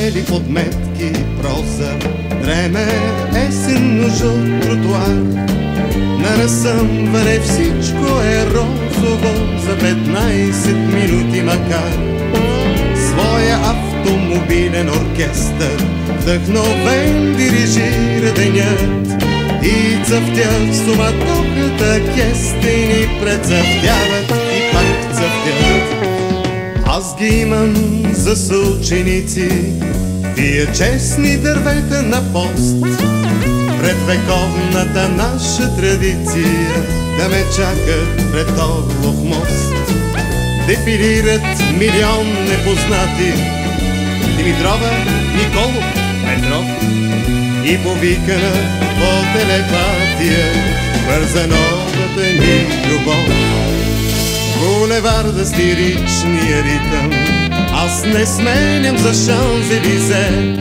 бели подметки, проза, дреме есенно жълт тротуар. На разсъмване всичко е розово за 15 минути макар. Своя автомобилен оркестър вдъхновен дирижира денят и цъфтят суматохата кестени, прецъфтяват и пак цъфтят. Аз ги имам за съученици, тия честни дървета на пост, пред вековната наша традиция да ме чакат пред Орлов мост. Дефилират милион непознати: Димитрова, Николов, Петров, и повикана по телепатия бърза новата ни любов. Булеварда с лиричния ритъм аз не сменям за Шанзелизе.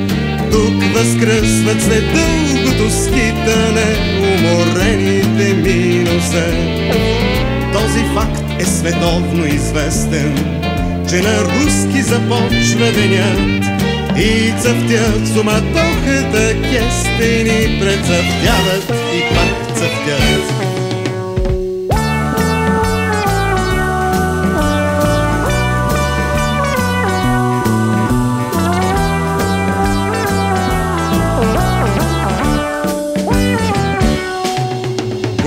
Тук възкръсват след дългото скитане уморените ми носе. Този факт е световно известен, че на руски започва денят и цъфтят суматохата кестени, прецъфтяват и пак цъфтят.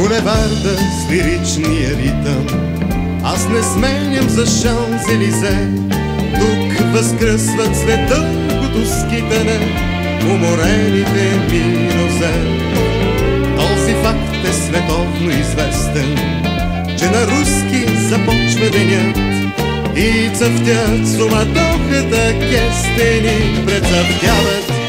Булеварда с лиричния ритъм аз не сменям за Шанзелизе. Тук възкръсват след дългото скитане уморените ми нозе. Този факт е световно известен, че на руски започва денят и цъфтят суматохата кестени, прецъфтяват